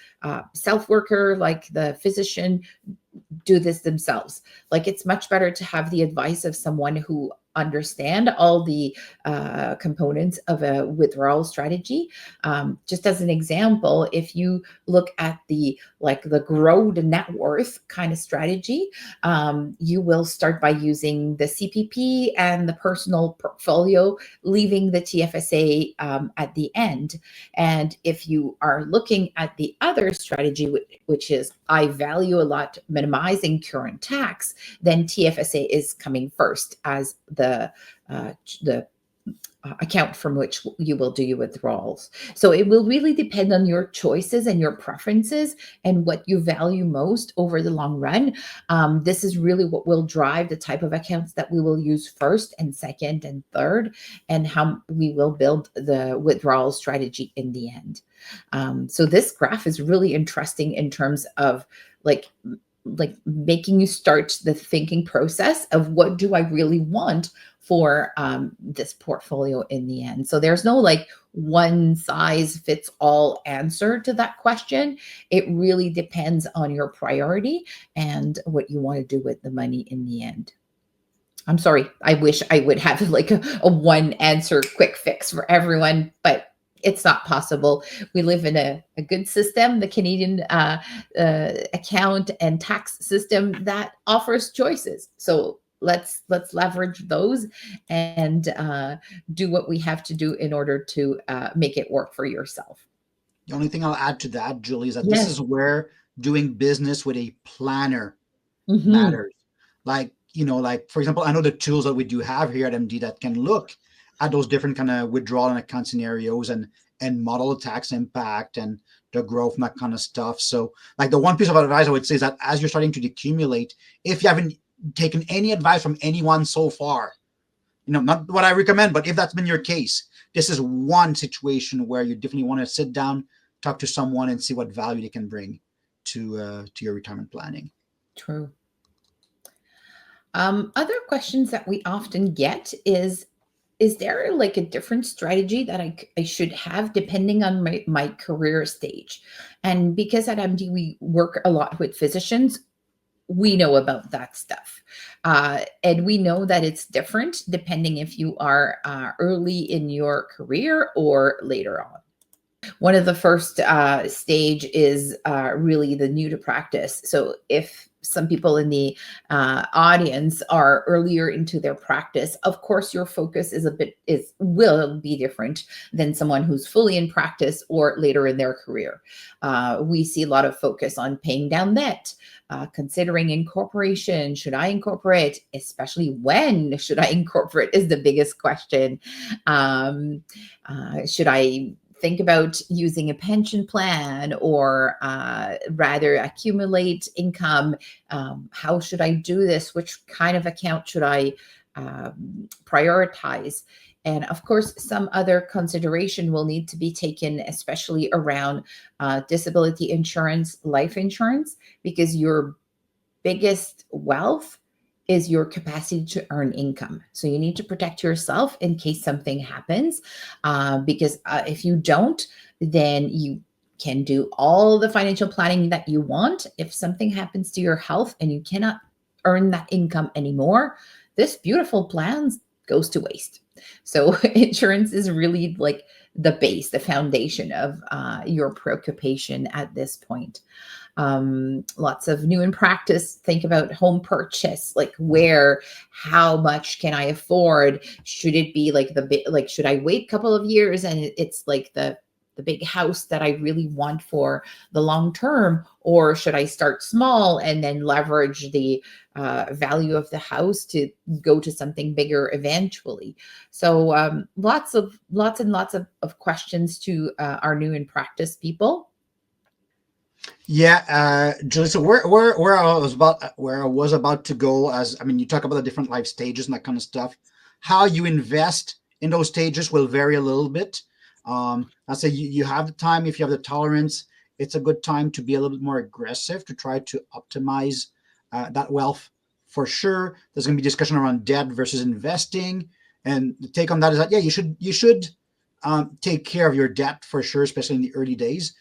self-worker, like the physician, do this themselves. Like, it's much better to have the advice of someone who understand all the components of a withdrawal strategy. Just as an example, if you look at the grow to net worth kind of strategy, you will start by using the CPP and the personal portfolio, leaving the TFSA at the end. And if you are looking at the other strategy, which is I value a lot minimizing current tax, then TFSA is coming first as the account from which you will do your withdrawals. So it will really depend on your choices and your preferences and what you value most over the long run. This is really what will drive the type of accounts that we will use first and second and third, and how we will build the withdrawal strategy in the end. So this graph is really interesting in terms of like making you start the thinking process of what do I really want for this portfolio in the end. So there's no like one size fits all answer to that question. It really depends on your priority and what you want to do with the money in the end. I'm sorry, I wish I would have like a one answer quick fix for everyone, but it's not possible. We live in a good system, the Canadian account and tax system, that offers choices. So let's leverage those and do what we have to do in order to make it work for yourself. The only thing I'll add to that, Julie, is that this Yes. is where doing business with a planner Mm-hmm. matters. Like, like, for example, I know the tools that we do have here at MD that can look at those different kind of withdrawal and account scenarios and model the tax impact and the growth and that kind of stuff. So like, the one piece of advice I would say is that as you're starting to accumulate, if you haven't taken any advice from anyone so far, not what I recommend, but if that's been your case, this is one situation where you definitely want to sit down, talk to someone, and see what value they can bring to your retirement planning. True. Other questions that we often get is there like a different strategy that I should have depending on my career stage? And because at MD we work a lot with physicians, we know about that stuff. And we know that it's different depending if you are early in your career or later on. One of the first stage is really the new to practice. So if some people in the audience are earlier into their practice, of course your focus will be different than someone who's fully in practice or later in their career. We see a lot of focus on paying down debt, considering incorporation. Should I incorporate? Especially when should I incorporate is the biggest question. Should I think about using a pension plan or rather accumulate income? How should I do this? Which kind of account should I prioritize? And of course, some other consideration will need to be taken, especially around disability insurance, life insurance, because your biggest wealth is your capacity to earn income. So you need to protect yourself in case something happens, because if you don't, then you can do all the financial planning that you want. If something happens to your health and you cannot earn that income anymore, this beautiful plan goes to waste. So insurance is really like the base, the foundation of your preoccupation at this point. Lots of new in practice. Think about home purchase, like how much can I afford? Should it be like should I wait a couple of years and it's like the big house that I really want for the long term, or should I start small and then leverage the value of the house to go to something bigger eventually? So lots and lots of questions to our new in practice people. Yeah, Julie. So where I was about to go, as I mean, you talk about the different life stages and that kind of stuff. How you invest in those stages will vary a little bit. I say you have the time, if you have the tolerance, it's a good time to be a little bit more aggressive to try to optimize that wealth for sure. There's going to be discussion around debt versus investing, and the take on that is that yeah, you should take care of your debt for sure, especially in the early days,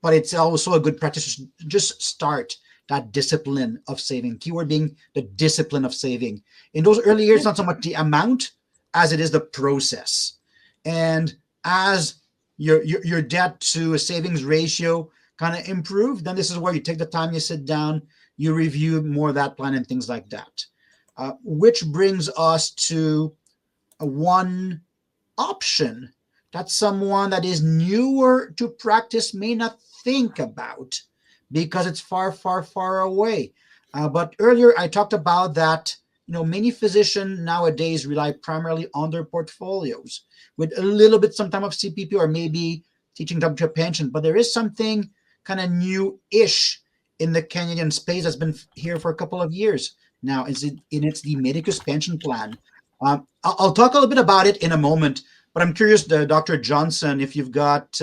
but it's also a good practice to just start that discipline of saving. Keyword being the discipline of saving. In those early years, not so much the amount as it is the process. And as your debt to a savings ratio kind of improve, then this is where you take the time, you sit down, you review more of that plan and things like that. Which brings us to one option that someone that is newer to practice may not think about because it's far, far, far away. But earlier I talked about that, many physicians nowadays rely primarily on their portfolios with a little bit sometime of CPP or maybe teaching them to a pension. But there is something kind of new-ish in the Canadian space that's been here for a couple of years now. It's the Medicus pension plan. I'll talk a little bit about it in a moment, but I'm curious, Dr. Johnson, if you've got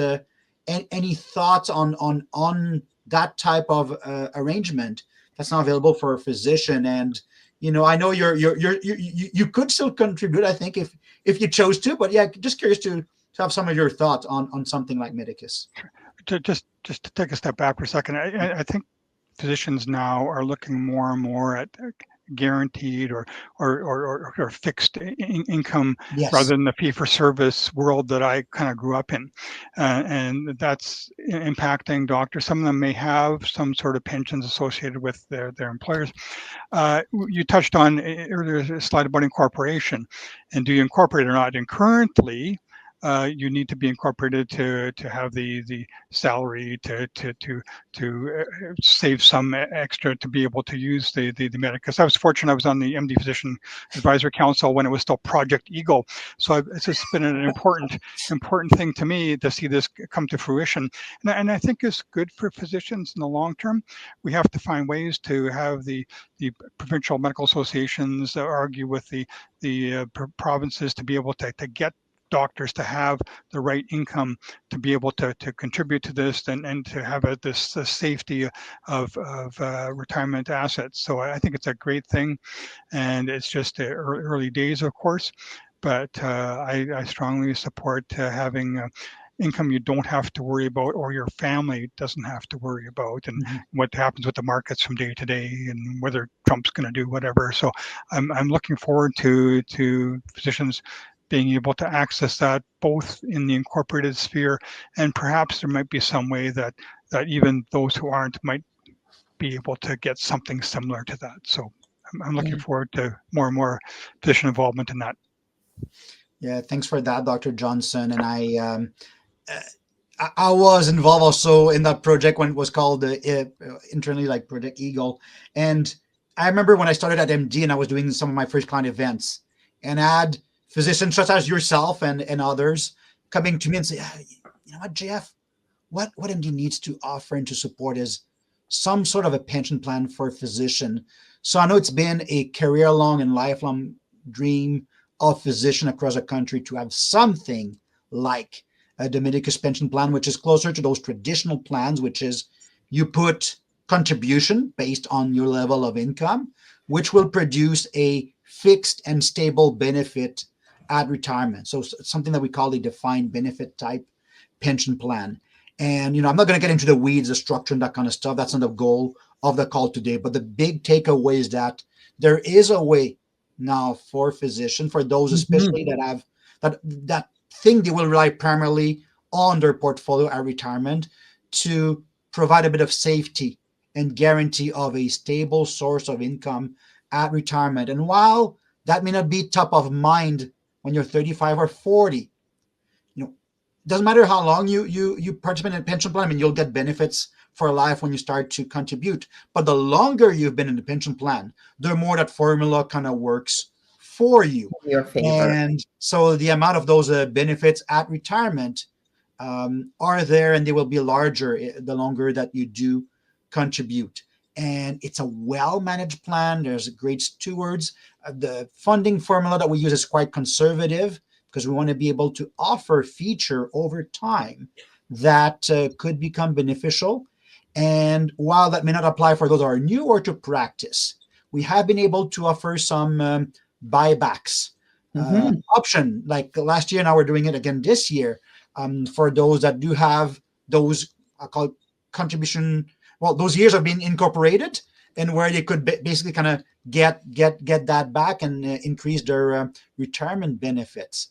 any thoughts on that type of arrangement that's now available for a physician. And I know you could still contribute, I think, if you chose to. But yeah, just curious to have some of your thoughts on something like Medicus. Just to take a step back for a second, I think physicians now are looking more and more at guaranteed or fixed income rather Yes. than the fee-for-service world that I kind of grew up in, and that's impacting doctors. Some of them may have some sort of pensions associated with their employers. You touched on earlier a slide about incorporation, and do you incorporate or not? And currently, you need to be incorporated to have the salary to save some extra to be able to use the Medicus. I was fortunate; I was on the MD Physician Advisory Council when it was still Project Eagle. So it's just been an important thing to me to see this come to fruition, and I think it's good for physicians in the long term. We have to find ways to have the provincial medical associations argue with the provinces to be able to get doctors to have the right income to be able to contribute to this and to have this safety of retirement assets. So I think it's a great thing, and it's just the early days, of course, but I strongly support having income you don't have to worry about, or your family doesn't have to worry about, and what happens with the markets from day to day, and whether Trump's going to do whatever. So I'm looking forward to physicians being able to access that both in the incorporated sphere, and perhaps there might be some way that even those who aren't might be able to get something similar to that. So I'm looking forward to more and more physician involvement in that. Yeah, thanks for that, Dr. Johnson. And I was involved also in that project when it was called internally like Project Eagle. And I remember when I started at MD and I was doing some of my first client events, and I had physicians such as yourself and others coming to me and say, you know what, JF, what MD needs to offer and to support is some sort of a pension plan for a physician. So I know it's been a career-long and lifelong dream of physician across the country to have something like a Medicus pension plan, which is closer to those traditional plans, which is you put contribution based on your level of income, which will produce a fixed and stable benefit at retirement. So it's something that we call a defined benefit type pension plan. And, I'm not going to get into the weeds, the structure and that kind of stuff. That's not the goal of the call today. But the big takeaway is that there is a way now for physicians, for those especially that have that think they will rely primarily on their portfolio at retirement, to provide a bit of safety and guarantee of a stable source of income at retirement. And while that may not be top of mind when you're 35 or 40, you know, it doesn't matter how long you participate in a pension plan. I mean, you'll get benefits for life when you start to contribute. But the longer you've been in the pension plan, the more that formula kind of works for you. In your favor. And so the amount of those benefits at retirement are there, and they will be larger the longer that you do contribute. And it's a well-managed plan. There's great stewards. The funding formula that we use is quite conservative because we want to be able to offer feature over time that could become beneficial. And while that may not apply for those who are new or to practice, we have been able to offer some buybacks option. Like last year, now we're doing it again this year for those that do have those called contribution. Well, those years have been incorporated, and where they could basically kind of get that back and increase their retirement benefits.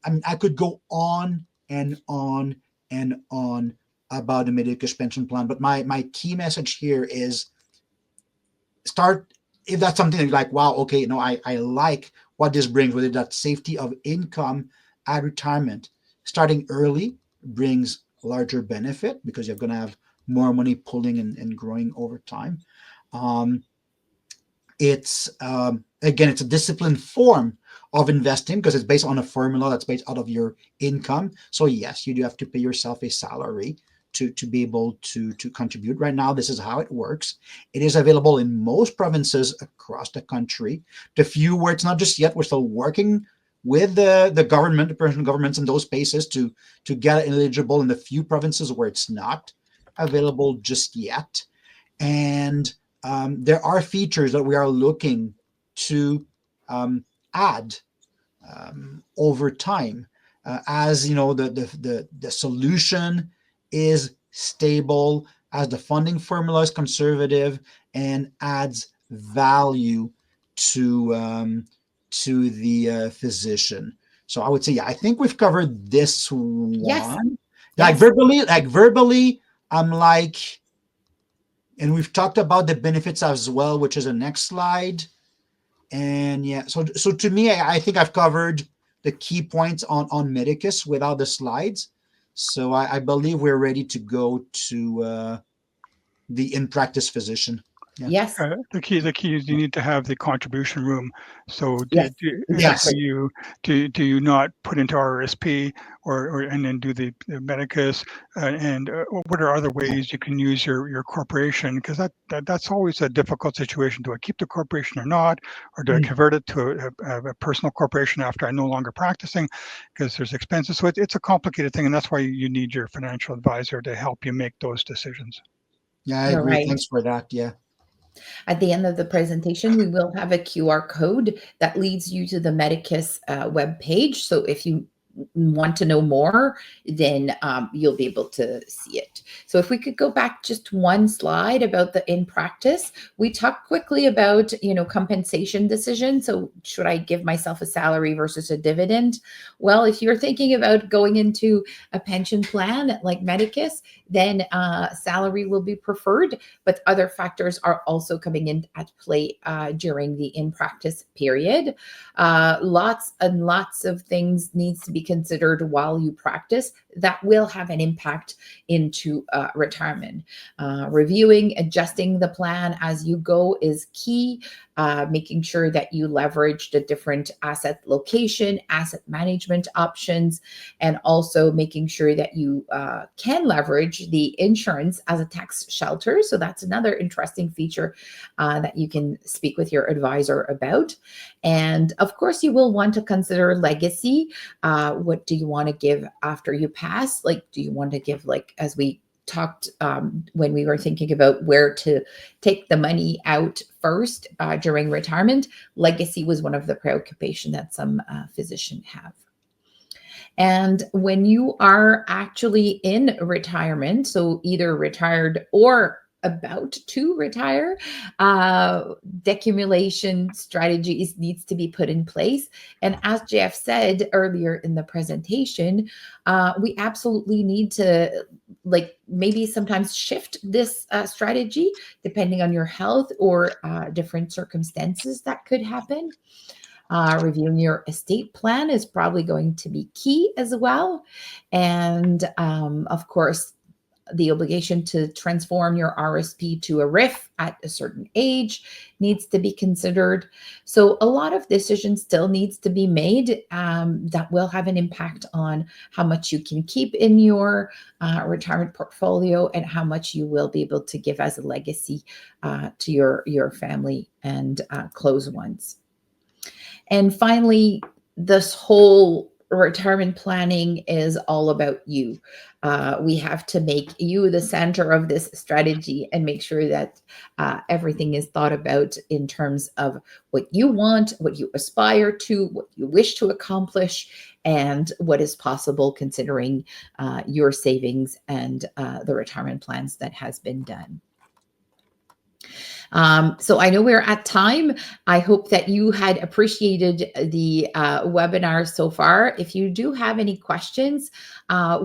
I mean, I could go on and on and on about the Medicus pension plan, but my key message here is start, if that's something that you're like, wow, okay, no, I like what this brings with it, that safety of income at retirement. Starting early brings larger benefit because you're going to have more money pulling and growing over time. It's again, it's a disciplined form of investing because it's based on a formula that's based out of your income. So yes, you do have to pay yourself a salary to be able to contribute. Right now, this is how it works. It is available in most provinces across the country. The few where it's not just yet, we're still working with the government, the provincial governments in those spaces to get it eligible in the few provinces where it's not available just yet. And there are features that we are looking to add over time, as you know, the solution is stable, as the funding formula is conservative, and adds value to the physician. So I would say, yeah, I think we've covered this one. Yes. Like verbally, I'm like, and we've talked about the benefits as well, which is the next slide. And yeah, so to me, I think I've covered the key points on Medicus without the slides. So I believe we're ready to go to the in-practice physician. Yeah. Yes. The key is you need to have the contribution room. So yes. Yes. do you not put into RRSP or and then do the Medicus and what are other ways you can use your corporation? Because that's always a difficult situation. Do I keep the corporation or not, or do I convert it to a personal corporation after I'm no longer practicing? Because there's expenses. So it's a complicated thing, and that's why you need your financial advisor to help you make those decisions. Yeah, I agree. Right. Thanks for that. Yeah. At the end of the presentation, we will have a QR code that leads you to the Medicus webpage. So if you want to know more, then you'll be able to see it. So if we could go back just one slide about the in practice, we talked quickly about, compensation decision. So should I give myself a salary versus a dividend? Well, if you're thinking about going into a pension plan like Medicus, then salary will be preferred, but other factors are also coming in at play during the in practice period. Lots and lots of things needs to be considered while you practice that will have an impact into retirement. Reviewing, adjusting the plan as you go is key. Making sure that you leverage the different asset location, asset management options, and also making sure that you can leverage the insurance as a tax shelter. So that's another interesting feature that you can speak with your advisor about. And of course, you will want to consider legacy. What do you want to give after you pass? Like, do you want to give, like, as we talked when we were thinking about where to take the money out first during retirement, legacy was one of the preoccupation that some physicians have. And when you are actually in retirement, so either retired or about to retire, decumulation strategies needs to be put in place. And as Jeff said earlier in the presentation, we absolutely need to maybe sometimes shift this strategy depending on your health or different circumstances that could happen. Reviewing your estate plan is probably going to be key as well. And of course, the obligation to transform your RSP to a RIF at a certain age needs to be considered. So a lot of decisions still needs to be made that will have an impact on how much you can keep in your retirement portfolio and how much you will be able to give as a legacy to your family and close ones. And finally, this whole retirement planning is all about you. We have to make you the center of this strategy and make sure that everything is thought about in terms of what you want, what you aspire to, what you wish to accomplish, and what is possible considering your savings and the retirement plans that has been done. So I know we're at time. I hope that you had appreciated the webinar so far. If you do have any questions,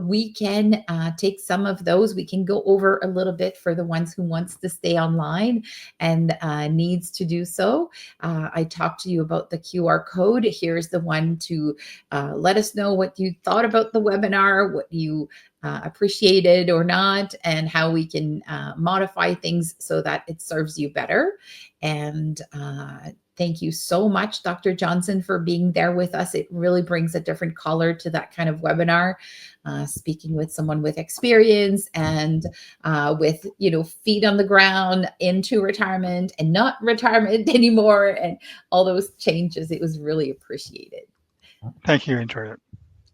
we can take some of those. We can go over a little bit for the ones who wants to stay online and needs to do so. I talked to you about the QR code. Here's the one to let us know what you thought about the webinar, what you appreciated or not, and how we can modify things so that it serves you better. And thank you so much, Dr. Johnson, for being there with us. It really brings a different color to that kind of webinar, speaking with someone with experience and with, feet on the ground into retirement and not retirement anymore and all those changes. It was really appreciated. Thank you. Enjoyed it.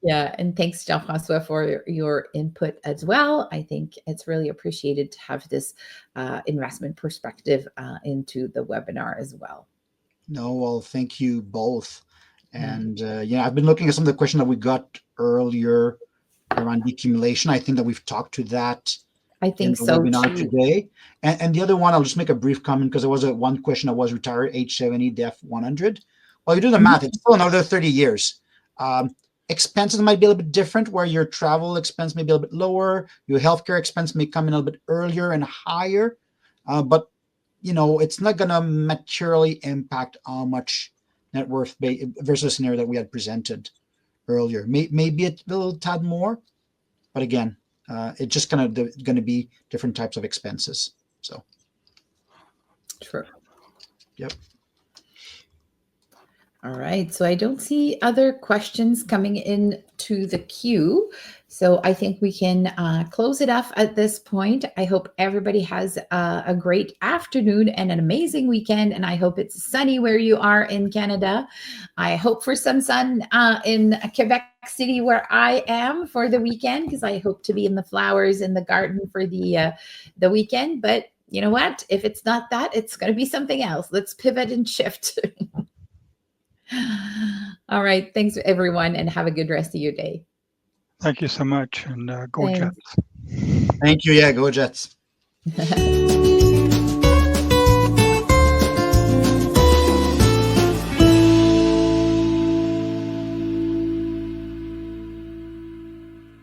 Yeah, and thanks, Jean-Francois, for your input as well. I think it's really appreciated to have this investment perspective into the webinar as well. No, well, thank you both. And I've been looking at some of the questions that we got earlier around decumulation. I think that we've talked to that. I think so webinar too. Today. And the other one, I'll just make a brief comment because there was one question that was retired age 70, death 100. Well, you do the math, it's still another 30 years. Expenses might be a little bit different, where your travel expense may be a little bit lower, your healthcare expense may come in a little bit earlier and higher, but it's not going to materially impact how much net worth versus the scenario that we had presented earlier. Maybe it's a little tad more, but again, it's just going to be different types of expenses. So, true. Yep. All right, so I don't see other questions coming in to the queue. So I think we can close it off at this point. I hope everybody has a great afternoon and an amazing weekend. And I hope it's sunny where you are in Canada. I hope for some sun in Quebec City where I am for the weekend, because I hope to be in the flowers in the garden for the weekend. But you know what? If it's not that, it's going to be something else. Let's pivot and shift. All right. Thanks, everyone, and have a good rest of your day. Thank you so much, and go Thanks. Jets. Thank you. Yeah, go Jets.